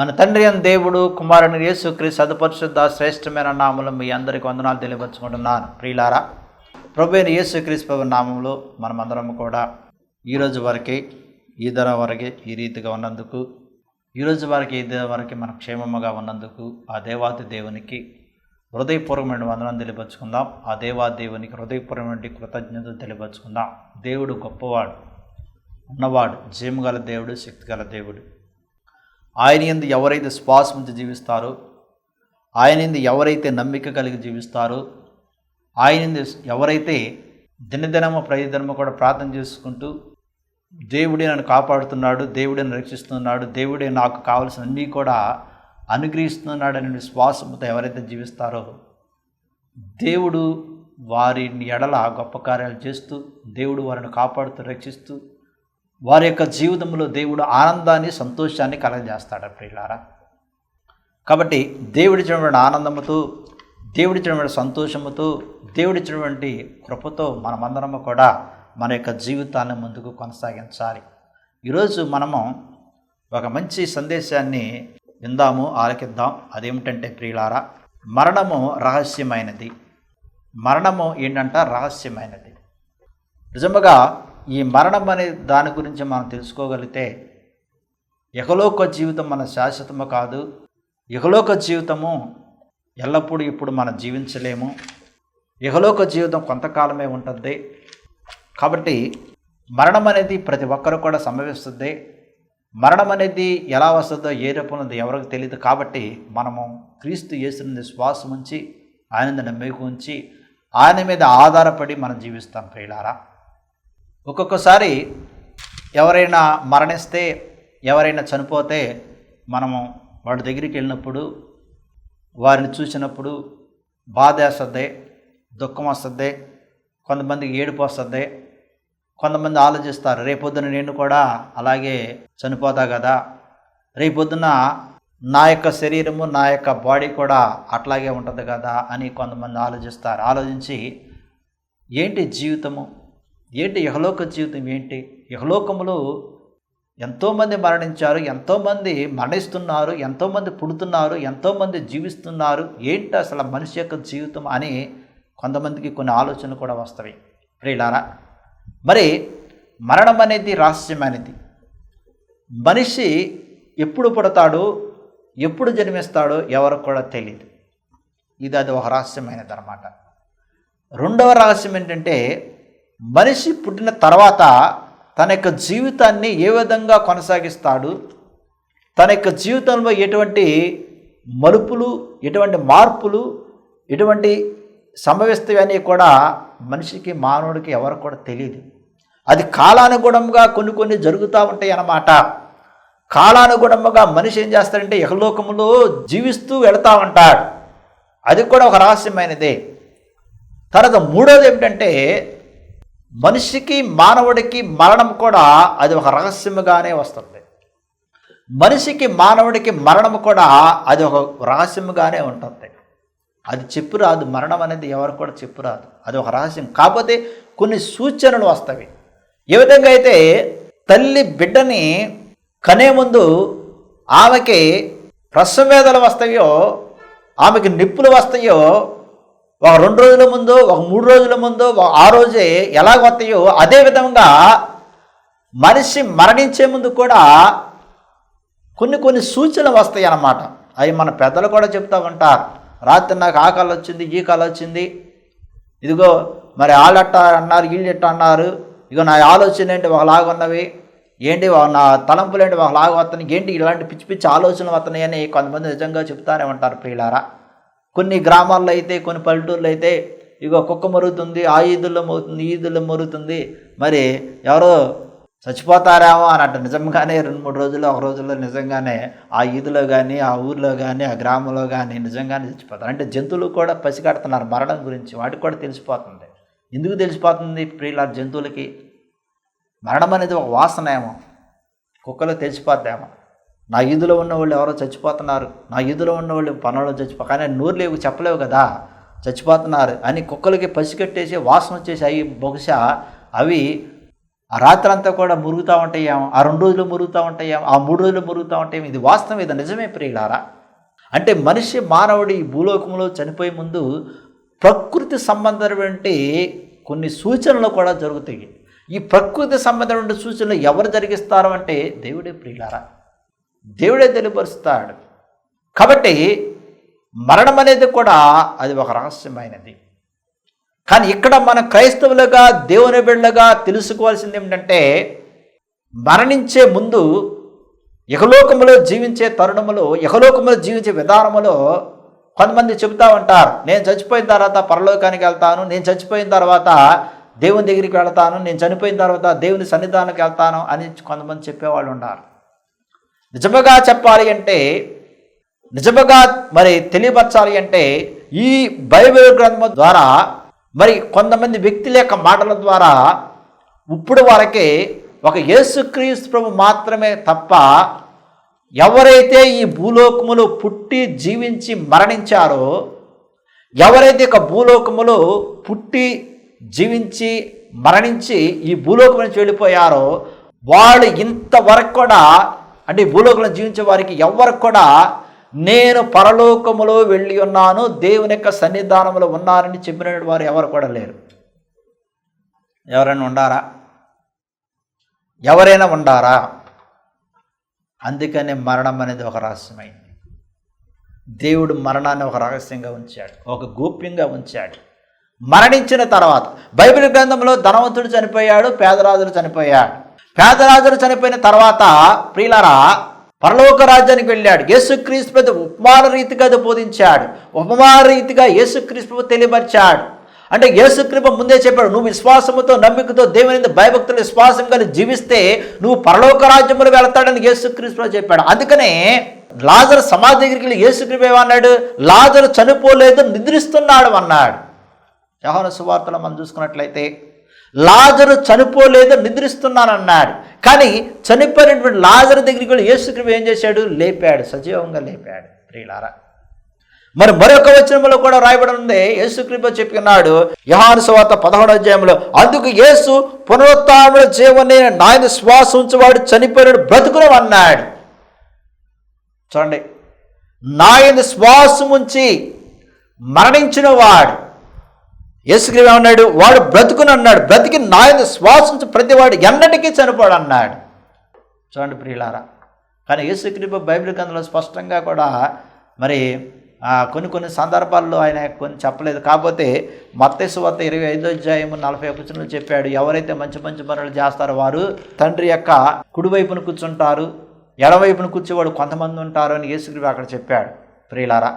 మన తండ్రి అయిన దేవుడు కుమారుని యేసుక్రీస్తు సదుపరిశుద్ధ శ్రేష్టమైన నామములో మీ అందరికీ వందనాలు తెలియపరచుకుంటున్నాను. ప్రియులారా, ప్రభు అయిన యేసుక్రీస్తు నామంలో మనమందరం కూడా ఈరోజు వరకే ఈ ధర వరకే ఈ రీతిగా ఉన్నందుకు, ఈరోజు వరకు ఈ ధర వరకు మన క్షేమముగా ఉన్నందుకు ఆ దేవాది దేవునికి హృదయపూర్వకమైన వందనం తెలియపరచుకుందాం. ఆ దేవాది దేవునికి హృదయపూర్వకమైన కృతజ్ఞతలు తెలియపరచుకుందాం. దేవుడు గొప్పవాడు, ఉన్నవాడు, జీవగల దేవుడు, శక్తిగల దేవుడు. ఆయన యందు ఎవరైతే శ్వాస ఉంచి జీవిస్తారో, ఆయన యందు ఎవరైతే నమ్మిక కలిగి జీవిస్తారో, ఆయన యందు ఎవరైతే దినదినము ప్రతిదినము కూడా ప్రార్థన చేసుకుంటూ దేవుడే నన్ను కాపాడుతున్నాడు, దేవుడే నన్ను రక్షిస్తున్నాడు, దేవుడే నాకు కావలసిన అన్నీ కూడా అనుగ్రహిస్తున్నాడు అనే విశ్వాసంతో ఎవరైతే జీవిస్తారో, దేవుడు వారిని ఎడల గొప్ప కార్యాలు చేస్తూ, దేవుడు వారిని కాపాడుతూ రక్షిస్తూ వారి యొక్క జీవితంలో దేవుడు ఆనందాన్ని, సంతోషాన్ని కలగజేస్తాడు. ప్రియులారా, కాబట్టి దేవుడిచ్చినటువంటి ఆనందముతో, దేవుడిచ్చినటువంటి సంతోషముతో, దేవుడిచ్చినటువంటి కృపతో మనమందరము కూడా మన యొక్క జీవితాన్ని ముందుకు కొనసాగించాలి. ఈరోజు మనము ఒక మంచి సందేశాన్ని విందాము, ఆలకిద్దాం. అదేమిటంటే ప్రియులారా, మరణము రహస్యమైనది. మరణము ఏంటంట? రహస్యమైనది. నిజముగా ఈ మరణం అనే దాని గురించి మనం తెలుసుకోగలిగితే, ఇహలోక జీవితం మన శాశ్వతము కాదు. ఇహలోక జీవితము ఎల్లప్పుడూ ఇప్పుడు మనం జీవించలేము. ఇహలోక జీవితం కొంతకాలమే ఉంటుంది. కాబట్టి మరణం అనేది ప్రతి ఒక్కరు కూడా సంభవిస్తుంది. మరణం అనేది ఎలా వస్తుందో, ఏ రూపంలో ఎవరికి తెలియదు. కాబట్టి మనము క్రీస్తు యేసుని విశ్వాసం ఉంచి, ఆయన నమ్మిక ఉంచి, ఆయన మీద ఆధారపడి మనం జీవిస్తాం. ప్రియులారా, ఒక్కొక్కసారి ఎవరైనా మరణిస్తే, ఎవరైనా చనిపోతే మనము వాడి దగ్గరికి వెళ్ళినప్పుడు, వారిని చూసినప్పుడు బాధ వేస్తుంది, దుఃఖం వస్తుంది, కొంతమందికి ఏడుపు వస్తుంది. కొంతమంది ఆలోచిస్తారు, రేపొద్దున నేను కూడా అలాగే చనిపోతా కదా, రేపొద్దున నా యొక్క శరీరము, నా యొక్క బాడీ కూడా అట్లాగే ఉంటుంది కదా అని కొంతమంది ఆలోచిస్తారు. ఆలోచించి ఏంటి జీవితము, ఏంటి ఇహలోక జీవితం, ఏంటి ఇహలోకములో ఎంతోమంది మరణించారు, ఎంతోమంది మరణిస్తున్నారు, ఎంతోమంది పుడుతున్నారు, ఎంతోమంది జీవిస్తున్నారు, ఏంటి అసలు మనిషి యొక్క జీవితం అని కొంతమందికి కొన్ని ఆలోచనలు కూడా వస్తాయి. ప్రియులారా, మరి మరణం అనేది రహస్యమైనది. మనిషి ఎప్పుడు పుడతాడో, ఎప్పుడు జన్మిస్తాడో ఎవరికి కూడా తెలియదు. అది ఒక రహస్యమైనది అన్నమాట. రెండవ రహస్యం ఏంటంటే, మనిషి పుట్టిన తర్వాత తన యొక్క జీవితాన్ని ఏ విధంగా కొనసాగిస్తాడు, తన యొక్క జీవితంలో ఎటువంటి మలుపులు, ఎటువంటి మార్పులు, ఎటువంటి సంభవిస్తాయని కూడా మనిషికి, మానవుడికి ఎవరు కూడా తెలియదు. అది కాలానుగుణంగా కొన్ని జరుగుతూ ఉంటాయి అన్నమాట. కాలానుగుణంగా మనిషి ఏం చేస్తాడంటే ఇహలోకములో జీవిస్తూ వెళతా ఉంటాడు. అది కూడా ఒక రహస్యమైనదే. తర్వాత మూడోది ఏమిటంటే, మనిషికి, మానవుడికి మరణం కూడా అది ఒక రహస్యముగానే వస్తుంది. మనిషికి, మానవుడికి మరణం కూడా అది ఒక రహస్యముగానే ఉంటుంది. అది చెప్పురాదు. మరణం అనేది ఎవరు కూడా చెప్పురాదు. అది ఒక రహస్యం. కాకపోతే కొన్ని సూచనలు వస్తాయి. ఏ విధంగా అయితే తల్లి బిడ్డని కనే ముందు ఆమెకి ప్రసవేదనలు వస్తాయో, ఆమెకి నిప్పులు వస్తాయో, ఒక 2 రోజుల ముందు, ఒక 3 రోజుల ముందు, ఆ రోజే ఎలాగ వస్తాయో, అదేవిధంగా మనిషి మరణించే ముందు కూడా కొన్ని సూచనలు వస్తాయి అన్నమాట. అవి మన పెద్దలు కూడా చెప్తూ ఉంటారు. రాత్రి నాకు ఆ కళ వచ్చింది, ఈ కళ వచ్చింది, ఇదిగో మరి వాళ్ళట్ట అన్నారు, వీళ్ళెట్ట అన్నారు, ఇగో నా ఆలోచన ఏంటి ఒకలాగా ఉన్నవి, ఏంటి నా తలంపులు ఏంటి ఒకలాగా వస్తున్నాయి, ఏంటి ఇలాంటి పిచ్చి పిచ్చి ఆలోచనలు వస్తున్నాయి అని కొంతమంది నిజంగా చెప్తానే ఉంటారు. ప్రియులారా, కొన్ని గ్రామాల్లో అయితే, కొన్ని పల్లెటూర్లో అయితే ఇగో కుక్క మరుగుతుంది, ఆ ఈదుల్లో మరుగుతుంది, ఈ ఈదుల్లో మరుగుతుంది, మరి ఎవరో చచ్చిపోతారేమో అన్నట్టు. నిజంగానే 2-3 రోజుల్లో, ఒక రోజుల్లో నిజంగానే ఆ ఈదులో కానీ, ఆ ఊరిలో కానీ, ఆ గ్రామంలో కానీ నిజంగానే చచ్చిపోతారు. అంటే జంతువులు కూడా పసిగడుతున్నారు మరణం గురించి. వాటికి కూడా తెలిసిపోతుంది. ఎందుకు తెలిసిపోతుంది ప్రియుల? జంతువులకి మరణం అనేది ఒక వాసన ఏమో, కుక్కలో తెలిసిపోద్దేమో. నా ఈదులో ఉన్న వాళ్ళు ఎవరో చచ్చిపోతున్నారు, నా ఈదులో ఉన్న వాళ్ళు పనుల్లో చచ్చిపో, కానీ నోరు లేవు, చెప్పలేవు కదా, చచ్చిపోతున్నారు అని కుక్కలకి పసిగట్టేసి వాసన వచ్చేసి అవి బహుశా అవి ఆ రాత్రంతా కూడా మురుగుతూ ఉంటాయేమో, ఆ 2 రోజులు మురుగుతూ ఉంటాయేమో, ఆ 3 రోజులు మురుగుతూ ఉంటాయేమో. ఇది వాస్తవం, ఇది నిజమే ప్రియులారా. అంటే మానవుడు ఈ భూలోకంలో చనిపోయే ముందు ప్రకృతి సంబంధమైనటువంటి కొన్ని సూచనలు కూడా జరుగుతాయి. ఈ ప్రకృతి సంబంధమైన సూచనలు ఎవరు జరిగిస్తారు అంటే దేవుడే ప్రియులారా, దేవుడే తెలియపరుస్తాడు. కాబట్టి మరణం అనేది కూడా అది ఒక రహస్యమైనది. కానీ ఇక్కడ మన క్రైస్తవులుగా దేవుని బిడ్డలుగా తెలుసుకోవాల్సింది ఏమిటంటే, మరణించే ముందు ఇహలోకములో జీవించే తరుణములో, ఇహలోకములో జీవించే విధానములో కొంతమంది చెబుతూ ఉంటారు, నేను చచ్చిపోయిన తర్వాత పరలోకానికి వెళ్తాను, నేను చచ్చిపోయిన తర్వాత దేవుని దగ్గరికి వెళ్తాను, నేను చనిపోయిన తర్వాత దేవుని సన్నిధానానికి వెళ్తాను అని కొంతమంది చెప్పేవాళ్ళు ఉన్నారు. నిజముగా చెప్పాలి అంటే, నిజముగా మరి తెలియపరచాలి అంటే, ఈ బైబిల్ గ్రంథం ద్వారా మరి కొంతమంది వ్యక్తుల యొక్క మాటల ద్వారా ఇప్పుడు వరకే ఒక యేసుక్రీస్తు ప్రభు మాత్రమే తప్ప ఎవరైతే ఈ భూలోకములో పుట్టి జీవించి మరణించారో, ఎవరైతే ఒక భూలోకములో పుట్టి జీవించి మరణించి ఈ భూలోకం నుంచి వెళ్ళిపోయారో వాళ్ళు ఇంతవరకు కూడా, అంటే భూలోకంలో జీవించే వారికి ఎవరికి కూడా నేను పరలోకములో వెళ్ళి ఉన్నాను, దేవుని యొక్క సన్నిధానంలో ఉన్నానని చెప్పిన వారు ఎవరు కూడా లేరు. ఎవరైనా ఉండారా? ఎవరైనా ఉండారా? అందుకనే మరణం అనేది ఒక రహస్యమైంది. దేవుడు మరణాన్ని ఒక రహస్యంగా ఉంచాడు, ఒక గోప్యంగా ఉంచాడు. మరణించిన తర్వాత బైబిల్ గ్రంథంలో ధనవంతుడు చనిపోయాడు, పేదరాజులు చనిపోయాడు. పేదరాజులు చనిపోయిన తర్వాత ప్రియులారా పరలోక రాజ్యానికి వెళ్ళాడు. యేసుక్రీస్తు ఉపమాన రీతిగా బోధించాడు, ఉపమాన రీతిగా యేసుక్రీస్తు తెలియపరిచాడు. అంటే యేసుక్రీస్తు ముందే చెప్పాడు, నువ్వు విశ్వాసముతో నమ్మికతో దేవుని భయభక్తులు విశ్వాసం కలిగి జీవిస్తే నువ్వు పరలోక రాజ్యములు వెళతాడని యేసుక్రీస్తు చెప్పాడు. అందుకనే లాజరు సమాధి దగ్గరికి వెళ్ళి యేసుక్రీస్తు ఏమన్నాడు? లాజరు చనిపోలేదు, నిద్రిస్తున్నాడు అన్నాడు. యోహాను సువార్తలో మనం చూసుకున్నట్లయితే లాజరు చనిపోలేదు, నిద్రిస్తున్నాను అన్నాడు. కానీ చనిపోయినటువంటి లాజరు దగ్గరికి వెళ్ళి యేసుక్రీస్తు ఏం చేశాడు? లేపాడు, సజీవంగా లేపాడు. ప్రియులారా మరి మరొక వచనంలో కూడా రాయబడి ఉంది, యేసుక్రీస్తు చెప్పినాడు యోహాను సువార్త 11వ అధ్యాయంలో, అందుకు యేసు పునరుత్థానముల జీవనే నాయన శ్వాస ఉంచువాడు చనిపోయినాడు బ్రతుకును అన్నాడు. చూడండి, నాయన శ్వాసం ఉంచి మరణించిన వాడు యేసుక్రీస్తు ఏమన్నాడు? వాడు బ్రతుకుని అన్నాడు. బ్రతికి నాయన శ్వాసించు ప్రతివాడు ఎన్నటికీ చనిపోడు అన్నాడు. చూడండి ప్రియులారా, కానీ యేసుక్రీస్తు బైబిల్ గ్రంథంలో స్పష్టంగా కూడా మరి కొన్ని సందర్భాల్లో ఆయన కొన్ని చెప్పలేదు. కాకపోతే మత్తయి సువార్త 25వ అధ్యాయం 41వ వచనంలో చెప్పాడు, ఎవరైతే మంచి మంచి పనులు చేస్తారో వారు తండ్రి యొక్క కుడివైపున కూర్చుంటారు, ఎడవైపున కూర్చోవాడు కొంతమంది ఉంటారు అని యేసుక్రీస్తు అక్కడ చెప్పాడు. ప్రియులారా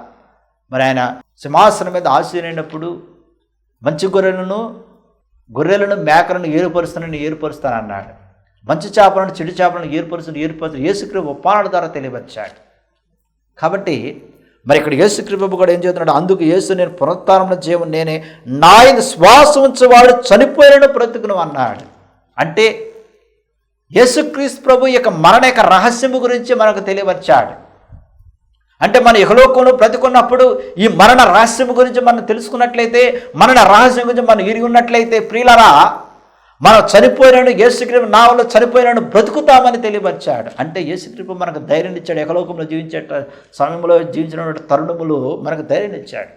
మరి ఆయన సింహాసనం మీద ఆసీనుడైనప్పుడు మంచి గొర్రెలను మేకలను ఏర్పరుస్తాను అన్నాడు. మంచి చేపలను చెడు చేపలను ఏర్పరుస్తూ యేసుక్రీస్తు ఉపమానాల ద్వారా తెలియవచ్చాడు. కాబట్టి మరి ఇక్కడ యేసుక్రీస్తు కూడా ఏం చేస్తున్నాడు? అందుకు యేసు నేను పునరుత్థానముల జీవం నేనే, నాయన శ్వాసం ఉంచువాడు చనిపోయిన బ్రతుకును అన్నాడు. అంటే యేసుక్రీస్తు ప్రభు యొక్క మరణ యొక్క రహస్యము గురించి మనకు తెలియవచ్చాడు. అంటే మన ఇహలోకంలో బ్రతికున్నప్పుడు ఈ మరణ రహస్యం గురించి మనం తెలుసుకున్నట్లయితే, మరణ రహస్యం గురించి మనం ఎరిగి ఉన్నట్లయితే ప్రియులారా మనం చనిపోయినాడు, యేసుక్రీస్తు నామములో చనిపోయినాడు బ్రతుకుతామని తెలియపరిచాడు. అంటే యేసుక్రీస్తు మనకు ధైర్యం ఇచ్చాడు. ఇహలోకంలో జీవించే సమయంలో జీవించిన తరుణములు మనకు ధైర్యం ఇచ్చాడు.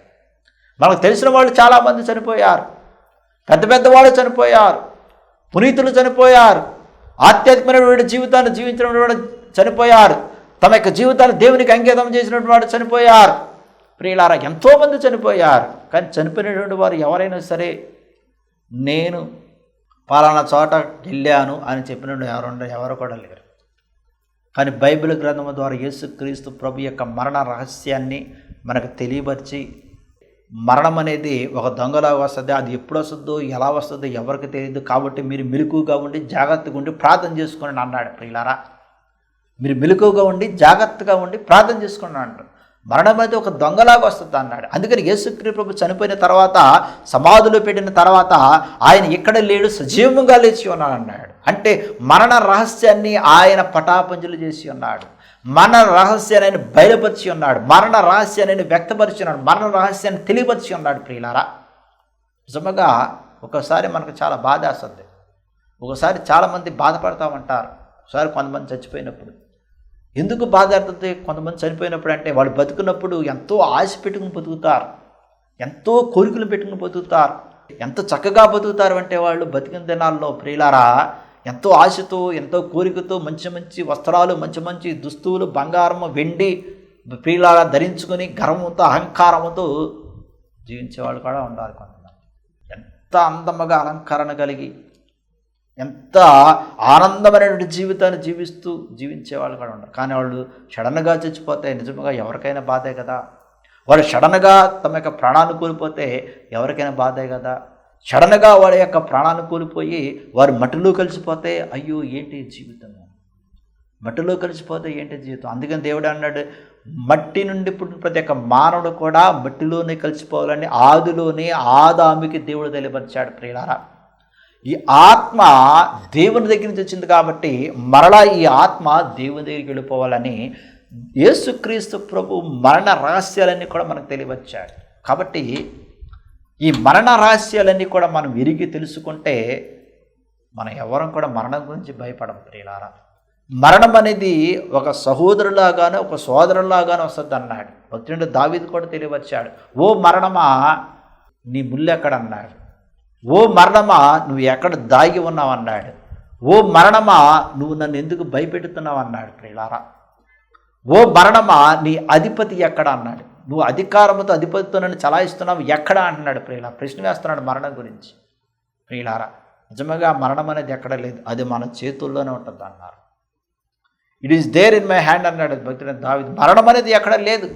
మనకు తెలిసిన వాళ్ళు చాలామంది చనిపోయారు, పెద్ద వాళ్ళు చనిపోయారు, పునీతులు చనిపోయారు, ఆధ్యాత్మికమైన జీవితాన్ని జీవించిన వాడు చనిపోయారు, తమ యొక్క జీవితాన్ని దేవునికి అంకితం చేసినటువంటి వాడు చనిపోయారు. ప్రియులారా ఎంతోమంది చనిపోయారు. కానీ చనిపోయినటువంటి వారు ఎవరైనా సరే నేను పలానా చోట వెళ్ళాను అని చెప్పినట్టు ఎవరు కూడా లేరు. కానీ బైబిల్ గ్రంథం ద్వారా యేసుక్రీస్తు ప్రభు యొక్క మరణ రహస్యాన్ని మనకు తెలియపరిచి, మరణం అనేది ఒక దొంగలా వస్తుంది, అది ఎప్పుడు వస్తుందో ఎలా వస్తుందో ఎవరికి తెలియదు, కాబట్టి మీరు మెలకువగా ఉండి జాగ్రత్తగా ఉండి ప్రార్థన చేసుకోండి అన్నాడు. ప్రియులారా మీరు మెలకువగా ఉండి జాగ్రత్తగా ఉండి ప్రార్థన చేసుకోండి అంటారు. మరణం అనేది ఒక దొంగలాగా వస్తుంది అన్నాడు. అందుకని యేసుక్రీస్తు ప్రభు చనిపోయిన తర్వాత సమాధిలో పెట్టిన తర్వాత ఆయన ఇక్కడ లేడు, సజీవంగా లేచి ఉన్నాడు అన్నాడు. అంటే మరణ రహస్యాన్ని ఆయన పటాపంచలు చేసి ఉన్నాడు, మరణ రహస్యాన్ని ఆయన బయలుపరిచి ఉన్నాడు, మరణ రహస్యాన్ని ఆయన వ్యక్తపరిచి ఉన్నాడు, మరణ రహస్యాన్ని తెలియపరిచి ఉన్నాడు. ప్రియులారా నిజంగా ఒకసారి మనకు చాలా బాధ వేస్తుంది. ఒకసారి చాలామంది బాధపడతా ఉంటారు. ఒకసారి కొంతమంది చచ్చిపోయినప్పుడు ఎందుకు బాధ అవుతుంది? కొంతమంది చనిపోయినప్పుడు అంటే వాళ్ళు బతుకున్నప్పుడు ఎంతో ఆశ పెట్టుకుని బతుకుతారు, ఎంతో కోరికలు పెట్టుకుని బతుకుతారు, ఎంత చక్కగా బతుకుతారు అంటే వాళ్ళు బతికిన దినాల్లో ప్రియులారా ఎంతో ఆశతో, ఎంతో కోరికతో మంచి మంచి వస్త్రాలు, మంచి మంచి దుస్తువులు, బంగారము, వెండి ప్రియులారా ధరించుకొని గర్వంతో, అహంకారంతో జీవించేవాళ్ళు కూడా ఉండాలి. కొంతమంది ఎంత అందముగా అలంకరణ కలిగి, ఎంత ఆనందమైనటువంటి జీవితాన్ని జీవించేవాళ్ళు కూడా ఉన్నారు. కానీ వాళ్ళు సడన్గా చచ్చిపోతే నిజంగా ఎవరికైనా బాధే కదా. వాళ్ళు సడన్గా తమ యొక్క ప్రాణాన్ని కోల్పోతే ఎవరికైనా బాధే కదా. సడన్గా వాళ్ళ యొక్క ప్రాణాన్ని కోల్పోయి వారు మట్టిలో కలిసిపోతే అయ్యో ఏంటి జీవితము, మట్టిలో కలిసిపోతే ఏంటి జీవితం. అందుకని దేవుడు అన్నాడు, మట్టి నుండి పుట్టిన ప్రతి ఒక్క మానవుడు కూడా మట్టిలోనే కలిసిపోవాలని ఆదిలోనే ఆదాముకి దేవుడు తెలియపరిచాడు. ప్రియులారా, ఈ ఆత్మ దేవుని దగ్గర నుంచి వచ్చింది కాబట్టి మరలా ఈ ఆత్మ దేవుని దగ్గరికి వెళ్ళిపోవాలని యేసుక్రీస్తు ప్రభు మరణ రహస్యాలన్నీ కూడా మనకు తెలియవచ్చాడు. కాబట్టి ఈ మరణ రహస్యాలన్నీ కూడా మనం విరిగి తెలుసుకుంటే మనం ఎవరం కూడా మరణం గురించి భయపడం. ప్రియులారా, మరణం అనేది ఒక సహోదరులాగానే, ఒక సోదరులాగానే వస్తుంది అన్నాడు భక్తుడు దావీదు కూడా తెలియవచ్చాడు. ఓ మరణమా నీ ముళ్ళు ఎక్కడ అన్నాడు. ఓ మరణమా నువ్వు ఎక్కడ దాగి ఉన్నావు అన్నాడు. ఓ మరణమా నువ్వు నన్ను ఎందుకు భయపెడుతున్నావు అన్నాడు. ప్రియులారా, ఓ మరణమా నీ అధిపతి ఎక్కడ అన్నాడు. నువ్వు అధికారంతో అధిపతితో నన్ను చలాయిస్తున్నావు ఎక్కడ అంటున్నాడు. ప్రియులారా, ప్రశ్న వేస్తున్నాడు మరణం గురించి. ప్రియులారా, నిజంగా మరణం అనేది ఎక్కడ లేదు, అది మన చేతుల్లోనే ఉంటుంది అన్నారు. It is there in my hand అన్నాడు భక్తుడు దావీదు. మరణం అనేది ఎక్కడ లేదు,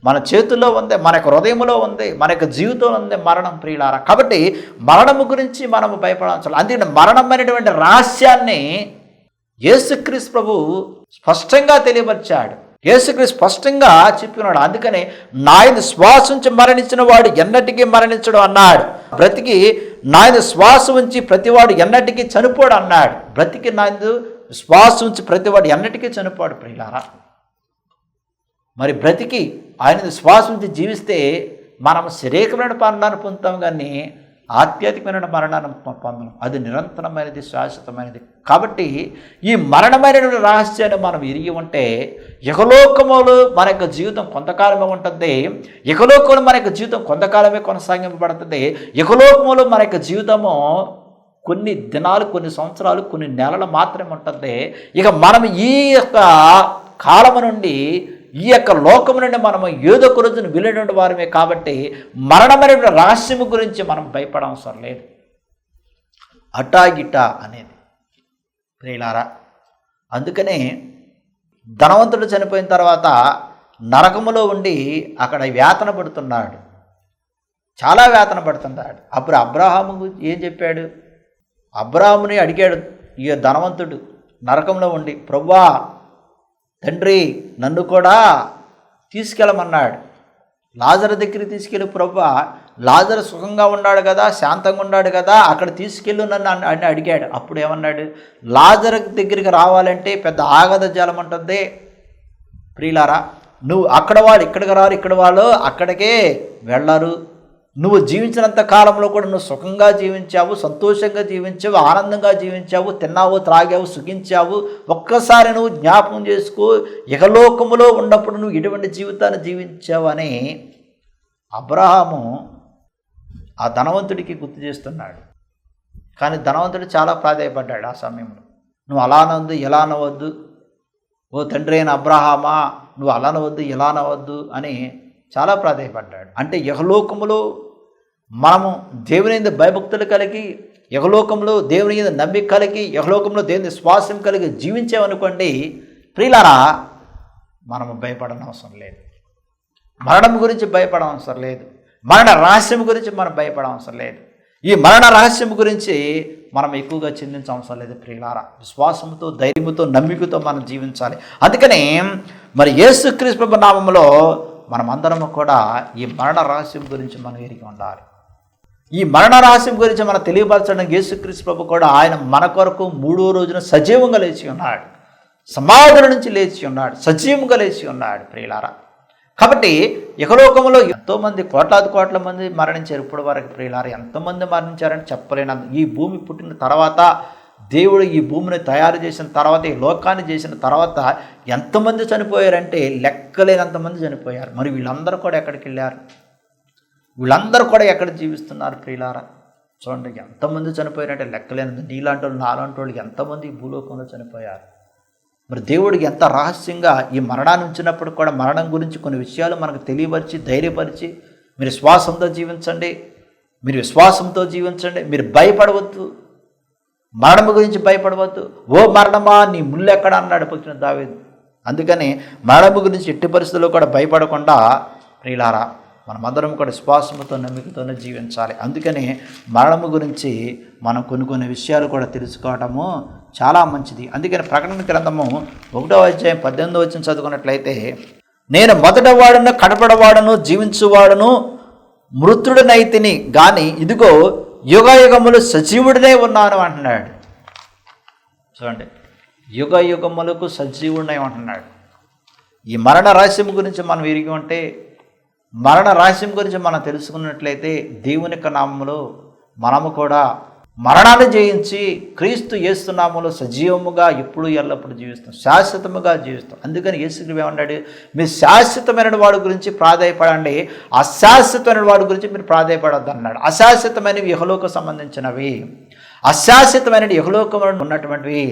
మన చేతుల్లో ఉంది, మన యొక్క హృదయంలో ఉంది, మన యొక్క జీవితంలో ఉంది మరణం. ప్రియులారా, కాబట్టి మరణము గురించి మనము భయపడాల్సి. అందుకని మరణం అనేటువంటి రహస్యాన్ని యేసుక్రీస్తు ప్రభు స్పష్టంగా తెలియపరిచాడు. యేసుక్రీస్తు స్పష్టంగా చెప్పినాడు. అందుకని నాయన శ్వాస ఉంచి మరణించిన వాడు ఎన్నటికీ మరణించడు అన్నాడు. బ్రతికి నాయన శ్వాస ఉంచి ప్రతివాడు ఎన్నటికీ చనిపోడు అన్నాడు. బ్రతికి నాయన శ్వాస ఉంచి ప్రతివాడు ఎన్నటికీ చనిపోడు. ప్రియులారా, మరి బ్రతికి ఆయన శ్వాస ఉంచి జీవిస్తే మనం శరీరమైన మరణాన్ని పొందుతాం, కానీ ఆధ్యాత్మికమైన మరణాన్ని పొందడం. అది నిరంతరమైనది, శాశ్వతమైనది. కాబట్టి ఈ మరణమైనటువంటి రహస్యాన్ని మనం ఎరిగి ఉంటే ఇహలోకములో మన యొక్క జీవితం కొంతకాలమే ఉంటుంది, ఇహలోకంలో మన యొక్క జీవితం కొంతకాలమే కొనసాగింపబడుతుంది. ఇహలోకములో మన యొక్క జీవితము కొన్ని దినాలు, కొన్ని సంవత్సరాలు, కొన్ని నెలలు మాత్రమే ఉంటుంది. ఇక మనం ఈ యొక్క కాలము నుండి, ఈ యొక్క లోకము నుండి మనము ఏదో ఒక రోజున వెళ్ళేటువంటి వారమే. కాబట్టి మరణమైన రహస్యము గురించి మనం భయపడవసరం లేదు. అటాగిటా అనేది ప్రియులారా, అందుకనే ధనవంతుడు చనిపోయిన తర్వాత నరకములో ఉండి అక్కడ వేతన పడుతున్నాడు, చాలా వేతన పడుతున్నాడు. అప్పుడు అబ్రహాము ఏం చెప్పాడు? అబ్రహాముని అడిగాడు ఈ ధనవంతుడు నరకంలో ఉండి, ప్రభువా తండ్రి నన్ను కూడా తీసుకెళ్ళమన్నాడు, లాజరు దగ్గరికి తీసుకెళ్ళి, ప్రభువా లాజరు సుఖంగా ఉన్నాడు కదా, శాంతంగా ఉన్నాడు కదా, అక్కడ తీసుకెళ్ళు నన్ను అని అడిగాడు. అప్పుడు ఏమన్నాడు? లాజరు దగ్గరికి రావాలంటే పెద్ద ఆగద జలం ఉంటుంది. ప్రియులారా, నువ్వు అక్కడ వాళ్ళు ఇక్కడికి రారు, ఇక్కడ వాళ్ళు అక్కడికే వెళ్ళరు. నువ్వు జీవించినంత కాలంలో కూడా నువ్వు సుఖంగా జీవించావు, సంతోషంగా జీవించావు, ఆనందంగా జీవించావు, తిన్నావు, త్రాగావు, సుఖించావు. ఒక్కసారి నువ్వు జ్ఞాపకం చేసుకో, ఇహలోకములో ఉన్నప్పుడు నువ్వు ఎటువంటి జీవితాన్ని జీవించావు అని అబ్రహాము ఆ ధనవంతుడికి గుర్తు చేస్తున్నాడు. కానీ ధనవంతుడు చాలా ప్రాధాయపడ్డాడు ఆ సమయంలో. నువ్వు అలా అనవద్దు, ఎలా అనవద్దు, ఓ తండ్రి అయిన అబ్రహామా నువ్వు అలా అనవద్దు, ఎలా అనవద్దు అని చాలా ప్రాధాయపడ్డాడు. అంటే ఇహలోకములో మనము దేవుని యందు భయభక్తులు కలిగి, ఇహలోకంలో దేవుని యందు నమ్మిక కలిగి, ఇహలోకంలో దేవుని శ్వాసం కలిగి జీవించామనుకోండి ప్రియులారా, మనము భయపడనవసరం లేదు. మరణం గురించి భయపడవసరం లేదు, మరణ రహస్యం గురించి మనం భయపడవసరం లేదు. ఈ మరణ రహస్యం గురించి మనం ఎక్కువగా చింతించవసరం లేదు. ప్రియులారా, విశ్వాసంతో, ధైర్యంతో, నమ్మికతో మనం జీవించాలి. అందుకని మరి యేసుక్రీస్తు ప్రభు నామములో మనమందరము కూడా ఈ మరణ రహస్యం గురించి మనం ఎరిగి ఉండాలి. ఈ మరణ రహస్యం గురించి మనం తెలియపరచడానికి యేసుక్రీస్తు ప్రభు కూడా ఆయన మన కొరకు 3వ రోజున సజీవంగా లేచి ఉన్నాడు, సమాధుల నుంచి లేచి ఉన్నాడు, సజీవంగా లేచి ఉన్నాడు. ప్రియులారా, కాబట్టి ఇహలోకంలో ఎంతోమంది, కోట్ల మంది మరణించారు ఇప్పటి వరకు. ప్రియులారా, ఎంతమంది మరణించారని చెప్పలేనంత. ఈ భూమి పుట్టిన తర్వాత దేవుడు ఈ భూమిని తయారు చేసిన తర్వాత, ఈ లోకాన్ని చేసిన తర్వాత ఎంతమంది చనిపోయారంటే లెక్కలేనంతమంది చనిపోయారు. మరి వీళ్ళందరూ కూడా ఎక్కడికి వెళ్ళారు? వీళ్ళందరూ కూడా ఎక్కడ జీవిస్తున్నారు ప్రియులారా? చూడండి, ఎంతమంది చనిపోయారంటే లెక్కలేనంత. నీలాంటి వాళ్ళు, నాలాంటి వాళ్ళు ఎంతమంది ఈ భూలోకంలో చనిపోయారు. మరి దేవుడికి ఎంత రహస్యంగా ఈ మరణాన్ని ఉంచినప్పుడు కూడా మరణం గురించి కొన్ని విషయాలు మనకు తెలియపరిచి, ధైర్యపరిచి, మీరు విశ్వాసంతో జీవించండి, మీరు విశ్వాసంతో జీవించండి, మీరు భయపడవద్దు, మరణం గురించి భయపడవద్దు. ఓ మరణమా నీ ముళ్ళు ఎక్కడ అన్నాడు పుట్టిన దావీదు. అందుకని మరణం గురించి ఎట్టి పరిస్థితుల్లో కూడా భయపడకుండా ప్రియులారా మనమందరం కూడా విశ్వాసంతో, నమ్మికతోనే జీవించాలి. అందుకని మరణము గురించి మనం కొన్ని విషయాలు కూడా తెలుసుకోవటము చాలా మంచిది. అందుకని ప్రకటన గ్రంథము 1వ అధ్యాయం 18వ వచనం చదువుకున్నట్లయితే, నేను మొదటవాడును కడపడవాడును జీవించువాడును మృతుడనైతిని గాని ఇదిగో యుగయుగములు సజీవుడినే ఉన్నాను అంటున్నాడు. చూడండి, యుగయుగములకు సజీవుడినే అంటున్నాడు. ఈ మరణ రహస్యం గురించి మనం ఎరిగి ఉంటే, మరణ రహస్యం గురించి మనం తెలుసుకున్నట్లయితే దేవుని యొక్క నామములో మనము కూడా మరణాన్ని జయించి క్రీస్తు యేసు నామములో సజీవముగా ఎప్పుడు ఎల్లప్పుడు జీవిస్తాం, శాశ్వతముగా జీవిస్తాం. అందుకని యేసుక్రీస్తు ఏమన్నాడు? మీరు శాశ్వతమైన వాడి గురించి ప్రాధాయపడండి, అశాశ్వతమైన వాడి గురించి మీరు ప్రాధాయపడద్దు అన్నాడు. అశాశ్వతమైనవి ఇహలోక సంబంధించినవి, అశాశ్వతమైనవి ఇహలోకములో ఉన్నటువంటివి,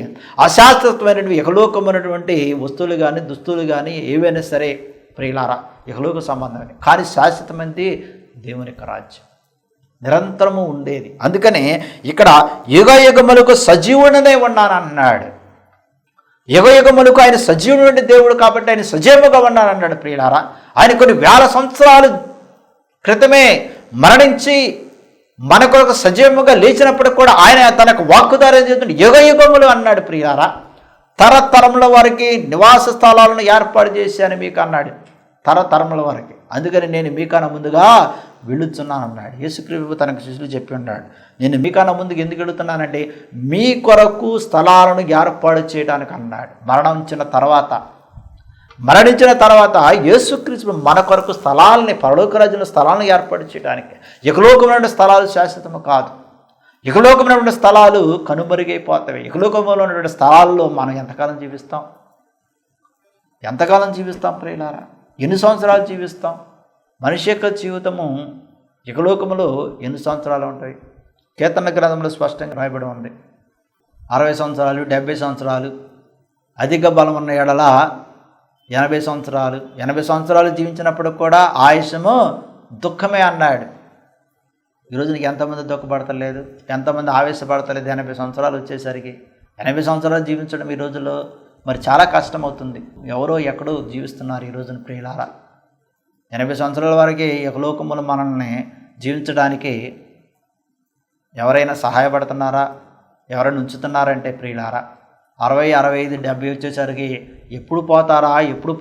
అశాశ్వతమైనవి ఇహలోకమైనటువంటి వస్తువులు కానీ దుస్తువులు కానీ ఏవైనా సరే ప్రియులారా ఇహలోక సంబంధమైనవి. కానీ శాశ్వతమైనది దేవుని యొక్క రాజ్యం, నిరంతరము ఉండేది. అందుకనే ఇక్కడ యుగయుగములకు సజీవుడనే ఉన్నాను అన్నాడు. యుగయుగములకు ఆయన సజీవుడు దేవుడు కాబట్టి ఆయన సజీవముగా ఉన్నాను అన్నాడు. ప్రియులారా, ఆయన కొన్ని వేల సంవత్సరాల క్రితమే మరణించి మన కొరకు సజీవముగా లేచినప్పుడు కూడా ఆయన తనకు వాక్కుదారం చేస్తుంటే యుగయుగములు అన్నాడు. ప్రియులారా, తరతరముల వారికి నివాస స్థలాలను ఏర్పాటు చేశాను మీకు అన్నాడు, తరతరముల వారికి. అందుకని నేను మీకన్నా ముందుగా వెళుతున్నాను అన్నాడు. యేసుక్రీస్తు తనకు శిష్యులు చెప్పి ఉన్నాడు, నేను మీకన్నా ముందుకు ఎందుకు వెళుతున్నానంటే మీ కొరకు స్థలాలను ఏర్పాటు చేయడానికి అన్నాడు. మరణించిన తర్వాత యేసుక్రీస్తు మన కొరకు స్థలాలని, పరలోక రాజ్యంలో స్థలాలను ఏర్పాటు చేయడానికి. ఇహలోకమైన స్థలాలు శాశ్వతము కాదు, ఇహలోకమైనటువంటి స్థలాలు కనుమరుగైపోతాయి. ఇహలోకంలో ఉన్నటువంటి స్థలాల్లో మనం ఎంతకాలం జీవిస్తాం ప్రియులారా? ఎన్ని సంవత్సరాలు జీవిస్తాం? మనిషి యొక్క జీవితము ఇహలోకములో ఎన్ని సంవత్సరాలు ఉంటాయి? కీర్తన గ్రంథంలో స్పష్టంగా రాయబడి ఉంది, 60 సంవత్సరాలు, 70 సంవత్సరాలు, అధిక బలం ఉన్న ఎడల 80 సంవత్సరాలు. 80 సంవత్సరాలు జీవించినప్పుడు కూడా ఆయుషము దుఃఖమే అన్నాడు. ఈరోజు నీకు ఎంతమంది దుఃఖపడతలేదు, ఎంతమంది ఆవేశపడతలేదు? 80 సంవత్సరాలు వచ్చేసరికి 80 సంవత్సరాలు జీవించడం ఈ రోజుల్లో మరి చాలా కష్టమవుతుంది. ఎవరో ఎక్కడో జీవిస్తున్నారు ఈ రోజున ప్రియులారా. 80 సంవత్సరాల వరకు ఇహలోకములు మనల్ని జీవించడానికి ఎవరైనా సహాయపడుతున్నారా? ఎవరైనా ఉంచుతున్నారంటే ప్రియులారా 60, 65, 70 వచ్చేసరికి ఎప్పుడు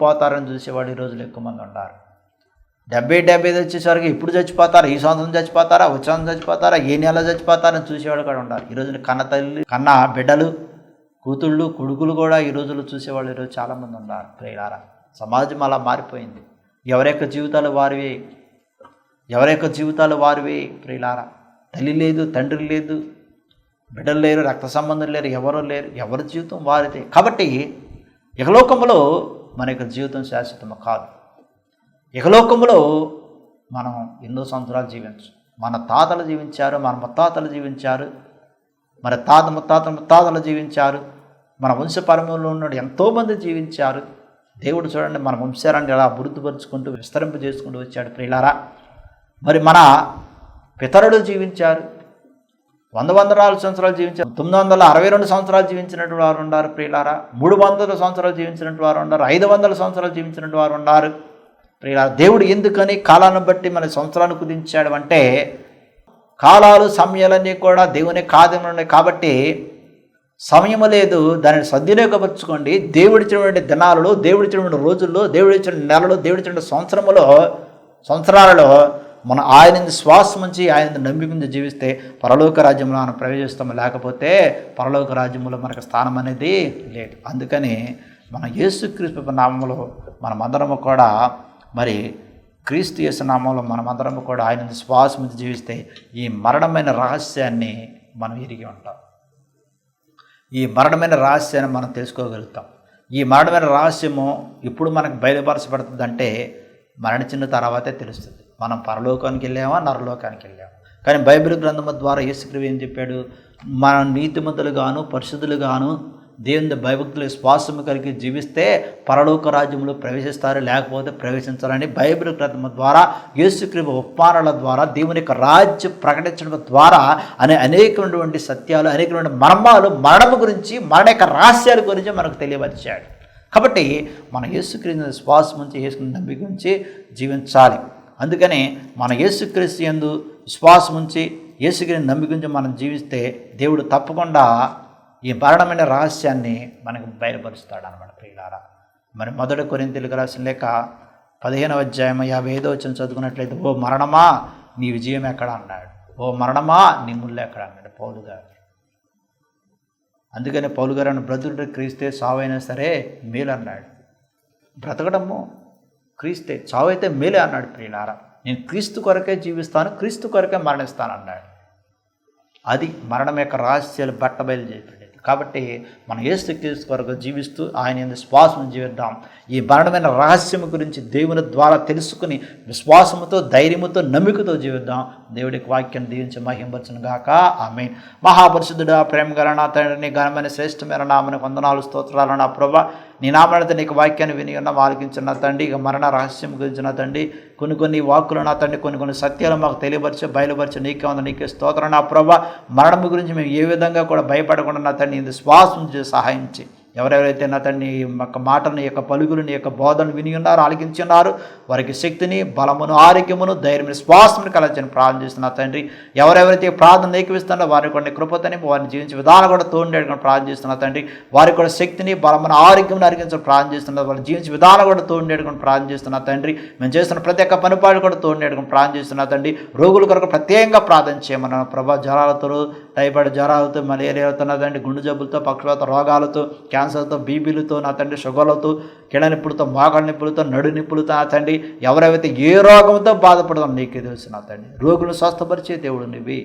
పోతారని చూసేవాడు ఈ రోజులు ఎక్కువ మంది ఉంటారు. 70, 75 వచ్చేసరికి ఎప్పుడు చచ్చిపోతారా? ఈ సంవత్సరం చచ్చిపోతారా? వచ్చే సంవత్సరం చచ్చిపోతారా? ఏ నెల చచ్చిపోతారని చూసేవాడు కూడా ఉంటారు. ఈరోజు కన్న బిడ్డలు, కూతుళ్ళు, కొడుకులు కూడా ఈ రోజుల్లో చూసేవాళ్ళు ఈరోజు చాలామంది ఉన్నారు ప్రియులారా. సమాజం అలా మారిపోయింది. ఎవరి యొక్క జీవితాలు వారివి ప్రియులారా. తల్లి లేదు, తండ్రి లేదు, బిడ్డలు లేరు, రక్త సంబంధం లేరు, ఎవరు లేరు, ఎవరి జీవితం వారిదే. కాబట్టి ఇహలోకములో మన యొక్క జీవితం శాశ్వతము కాదు. ఇహలోకములో మనం ఎన్నో సంవత్సరాలు జీవించు. మన తాతలు జీవించారు, మన ముత్తాతలు జీవించారు, మన ముత్తాతలు జీవించారు, మన వంశపరంలో ఉన్న ఎంతోమంది జీవించారు. దేవుడు చూడండి మన వంశాన్ని ఎలా అభివృద్ధిపరుచుకుంటూ విస్తరింపు చేసుకుంటూ వచ్చాడు ప్రియులారా. మరి మన పితరులు జీవించారు, 100 సంవత్సరాలు జీవించారు, 962 సంవత్సరాలు జీవించినటువంటి వారు ఉన్నారు ప్రియులారా. 300 సంవత్సరాలు జీవించినటువంటి వారు ఉన్నారు, 500 సంవత్సరాలు జీవించినటువంటి వారు ఉన్నారు ప్రియులారా. దేవుడు ఎందుకని కాలాన్ని బట్టి మన సంవత్సరాన్ని కుదించాడు అంటే కాలాలు సమయాలన్నీ కూడా దేవుని కాదంలో ఉన్నాయి. కాబట్టి సమయము లేదు, దానిని సద్వినియోగపరచుకోండి. దేవుడిచ్చినటువంటి దినాలలో, దేవుడిచ్చినటువంటి రోజుల్లో, దేవుడిచ్చిన నెలలో, దేవుడిచ్చిన సంవత్సరాలలో మనం ఆయన శ్వాసం నుంచి ఆయన నమ్మిక జీవిస్తే పరలోక రాజ్యంలో మనం ప్రవేశిస్తాము. లేకపోతే పరలోక రాజ్యంలో మనకు స్థానం అనేది లేదు. అందుకని మన యేసుక్రీస్తు నామములో మనమందరము కూడా మరి క్రీస్తు యేసు నామములో మనమందరము కూడా ఆయన శ్వాసం నుంచి జీవిస్తే ఈ మరణమైన రహస్యాన్ని మనం ఎరిగి ఉంటాం. ఈ మరణమైన రహస్యాన్ని మనం తెలుసుకోగలుగుతాం. ఈ మరణమైన రహస్యము ఇప్పుడు మనకు బయలుపరచబడుతుందంటే మరణించిన తర్వాతే తెలుస్తుంది. మనం పరలోకానికి వెళ్ళామా, నరలోకానికి వెళ్ళామా. కానీ బైబిల్ గ్రంథము ద్వారా యేసుక్రీస్తు ఏం చెప్పాడు? మనం నీతిమంతులుగాను పరిశుద్ధులుగాను దేవుని భయభక్తులు విశ్వాసము కలిగి జీవిస్తే పరలోక రాజ్యంలో ప్రవేశిస్తారు, లేకపోతే ప్రవేశించాలని బైబిల్ గ్రంథము ద్వారా యేసుక్రీస్తు ఉపమానాల ద్వారా దేవుని యొక్క రాజ్యం ప్రకటించడం ద్వారా అనేకమైనటువంటి సత్యాలు, అనేకమైన మర్మాలు, మరణము గురించి, మరణ యొక్క రహస్యాల గురించి మనకు తెలియపరిచాడు. కాబట్టి మన యేసుక్రీస్తు విశ్వాసం ఉంచి, యేసుక్రీస్తు నమ్మిక ఉంచి జీవించాలి. అందుకని మన యేసుక్రీస్తు యందు విశ్వాసం ఉంచి, యేసుక్రీస్తు నమ్మిక ఉంచి మనం జీవిస్తే దేవుడు తప్పకుండా ఈ మరణమైన రహస్యాన్ని మనకు బయలుపరుస్తాడు అన్నమాట. ప్రియులారా, మరి 1 కొరింథీయులకు రాసిన లేఖ 15వ అధ్యాయం 55వ వచనం చదువుకున్నట్లయితే, ఓ మరణమా నీ విజయం ఎక్కడ అన్నాడు. ఓ మరణమా నీ ముళ్ళు ఎక్కడ అన్నాడు పౌలు గారు. అందుకని పౌలు గారు అన్న బ్రతుకుడు క్రీస్తే, సావైనా సరే మేలు అన్నాడు. బ్రతకడము క్రీస్తే, చావు అయితే మేలే అన్నాడు. ప్రియులారా, నేను క్రీస్తు కొరకే జీవిస్తాను, క్రీస్తు కొరకే మరణిస్తాను అన్నాడు. అది మరణం యొక్క రహస్యాలు బట్టబయలు చేపట్టేది. కాబట్టి మనం యేసుక్రీస్తు కొరకు జీవిస్తూ ఆయన యందు విశ్వాసం జీవిద్దాం. ఈ మరణమైన రహస్యం గురించి దేవుని ద్వారా తెలుసుకుని విశ్వాసముతో, ధైర్యముతో, నమ్మికతో జీవిద్దాం. దేవుడికి వాక్యాన్ని దీవించి మహింపరచును గాక. ఆమేన్. మహాపరిశుద్ధుడా, ప్రేమగల నా తండ్రి, నీ ఘనమైన శ్రేష్టమైన నామమునకు వందనాలు, స్తోత్రాలు నా ప్రభువా. నీ నామముతో నీకు వాక్యాన్ని విని ఉన్నాం, ఆలకించిన నా తండ్రి. ఇక మరణ రహస్యం గురించి నా తండ్రి కొన్ని వాక్కులు నా తండ్రి, కొన్ని సత్యాలు మాకు తెలియపరిచి బయలుపరిచి నీకే ఉంది, నీకే స్తోత్రం నా ప్రభువా. మరణం గురించి మేము ఏ విధంగా కూడా భయపడకుండా నా తండ్రి ఇది శ్వాసం చేసి సహాయించి, ఎవరెవరైతే నా తండ్రి యొక్క మాటలను, యొక్క పలుకులని, యొక్క బోధనలు విని ఉన్నారు, ఆలకించి ఉన్నారు, వారికి శక్తిని, బలమును, ఆరోగ్యమును, ధైర్యమును, శ్వాసమును కలచని ప్రార్థన చేస్తున్నా తండ్రి. ఎవరెవరైతే ప్రార్థన ఏకీవిస్తున్నారో వారికి కొన్ని కృపతని, వారిని జీవించే విధానం కూడా తోడుని ప్రార్థన చేస్తున్నా తండ్రి. వారికి కూడా శక్తిని, బలమును, ఆరోగ్యమును అరిగించడం ప్రార్థన చేస్తున్నారు. వారిని జీవించే విధానం కూడా తోడుని ప్రార్థన చేస్తున్నా తండ్రి. మేము చేస్తున్న ప్రతి ఒక్క పనిపాడు కూడా తోడుని ప్రార్థన చేస్తున్నా తండ్రి. రోగుల కొరకు ప్రత్యేకంగా ప్రార్థన చేయమన్నాను ప్రభా. జ్వరాలతో, టైఫాయిడ్ జ్వరాలతో, మలేరియాతో నా తండ్రి, గుండె జబ్బులతో, పక్షవాత రోగాలతో, క్యాన్సర్తో, బీపీలతో నా తండ్రి, షుగర్లతో, కిడ నొప్పులతో, మోకాళ్ళ నొప్పులతో, నడు నొప్పులతో నా తండ్రి, ఎవరైతే ఏ రోగంతో బాధపడతాం నీకే తెలుసు నా తండ్రి. రోగులను స్వస్థపరిచే దేవుడు నువ్వే,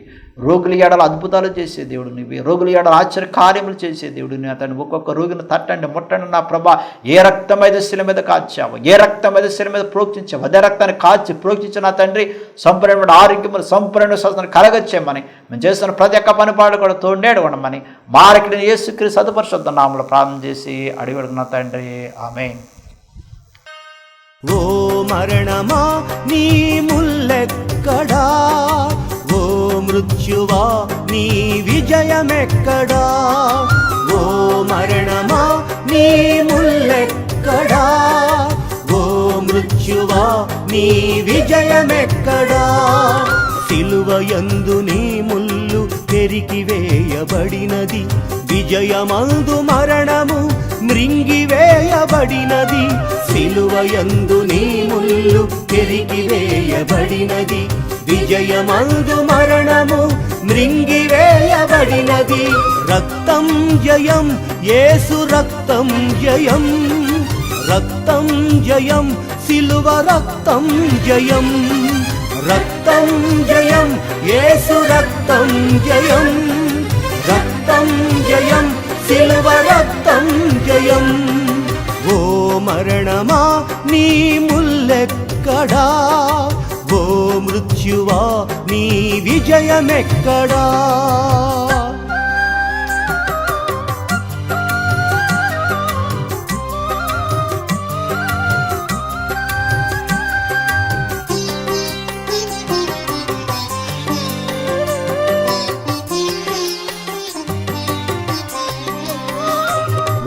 రోగుల ఏడల అద్భుతాలు చేసే దేవుడు నువ్వే, రోగుల ఏడల ఆశ్చర్య కార్యములు చేసే దేవుడు నా తండ్రి. ఒక్కొక్క రోగిని తట్టండి, ముట్టండి నా ప్రభా. ఏ రక్తమైన శిల మీద కాచావు, ఏ రక్తమైన శిల మీద ప్రోక్షించావు, అదే రక్తాన్ని కాచి ప్రోక్షించిన నా తండ్రి సంపూర్ణమైన ఆరోగ్యములు, సంపూర్ణ స్వస్థను కలగచ్చేయమని, మేము చేస్తున్న ప్రతి ఒక్క పనిపాడు కూడా తోడేడు ఉండమని మారకిడిని యేసుక్రీస్తు సదుపరిశుద్ధ నామములో ప్రార్థన చేసి అడిగడుగున్న తండ్రి. ఆమేన్. ఓ మరణమా నీ ముల్లెక్కడా, ఓ మృత్యువా నీ విజయమెక్కడా. ఓ మరణమా నీ ముల్లెక్కడా, ఓ మృత్యువా నీ విజయమెక్కడా. సిలువయందు నీ ముల్లు పెరికివేయబడినది, విజయమందు మరణము మృంగివేయబడినది. సిలువయందు నీ ముల్లు పెరికివేయబడినది, విజయమందు మరణము మృంగివేయబడినది. రక్తం జయం, యేసు రక్తం జయం, రక్తం జయం, సిలువ రక్తం జయం, రక్తం జయం, యేసు రక్తం జయం, రక్తం జయం, సిలువ రక్తం జయం. ఓ మరణమా నీ ముల్లెక్కడా, ఓ మృత్యువా నీ విజయమెక్కడా.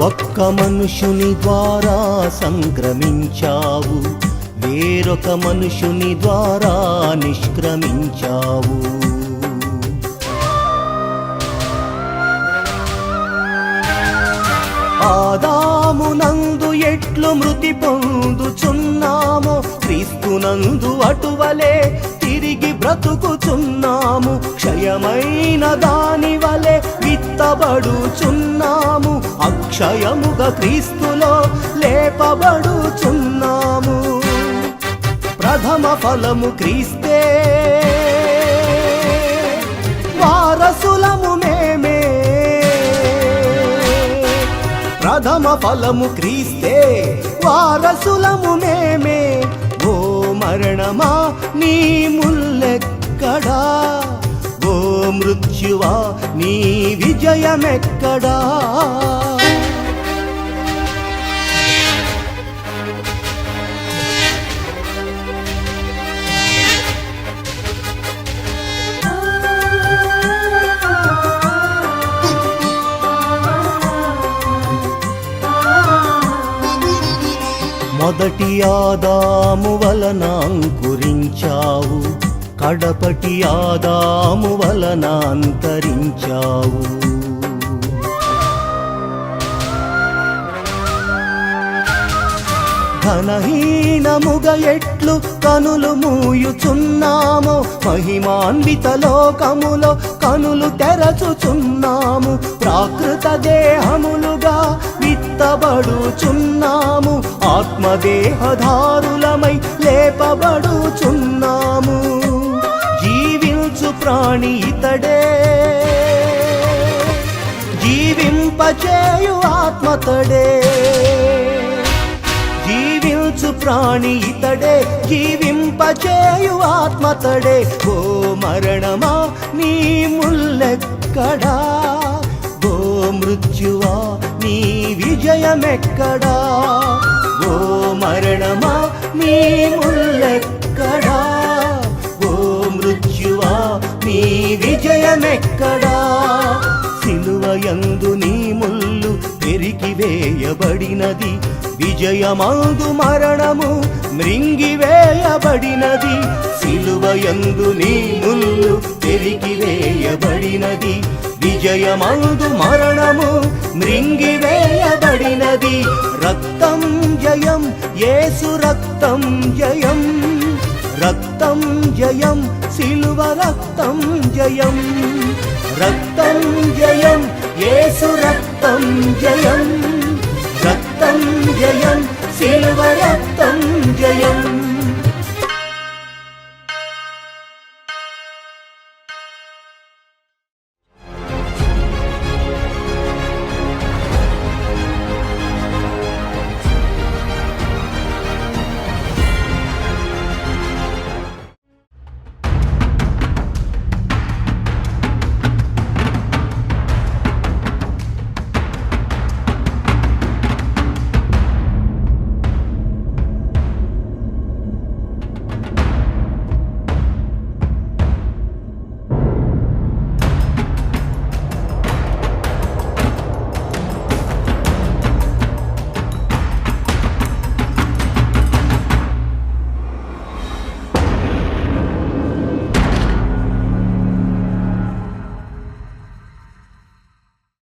ఒక్క మనుషుని ద్వారా సంక్రమించావు, వేరొక మనుషుని ద్వారా నిష్క్రమించావు. ఆదామునందు ఎట్లు మృతి పొందుచున్నామో, క్రీస్తునందు అటువలే తిరిగి బ్రతుకుచున్నాము. క్షయమైన దాని వలె విత్తబడుచున్నాము, అక్షయముగా క్రీస్తులో లేపబడుచున్నాము. ప్రథమ ఫలము క్రీస్తే, వారసులము మేమే. ప్రథమ ఫలము క్రీస్తే వారసులము మేమే ఓ మరణమా నీ ముల్లెక్కడా ఓ మృత్యువా నీ విజయమెక్కడా మొదటి ఆదాము వలన అంకురించావు కడపటి ఆదాము వలన అంతరించావు ఘనహీనముగ ఎట్లు కనులు మూయుచున్నాము మహిమాన్విత లోకములో కనులు తెరచుచున్నాము ప్రాకృత దేహములుగా విత్తబడుచున్నాము ఆత్మదేహధారులమై లేపబడుచున్నాము జీవించు ప్రాణి ఇతడే జీవింపచేయు ఆత్మతడే జీవించు ప్రాణి ఇతడే జీవింపచేయు ఆత్మతడే ఓ మరణమా నీ ముల్లెక్కడా ఓ మృత్యువా నీ విజయమెక్కడా ఓ మరణమా నీ ముల్లెక్కడా ఓ మృత్యువా నీ విజయమెక్కడా సిలువయందు నీ ముల్లు పెరికివేయబడినది విజయమందు మరణము మృంగివేయబడినది సిలువయందు నీ ముల్లు పెరికివేయబడినది విజయమందు మరణము మృంగివేయబడినది రక్తం జయం యేసు రక్తం జయం రక్తం జయం సిలువ రక్తం జయం రక్తం జయం యేసు రక్తం జయం రక్తం జయం సిలువ రక్తం జయం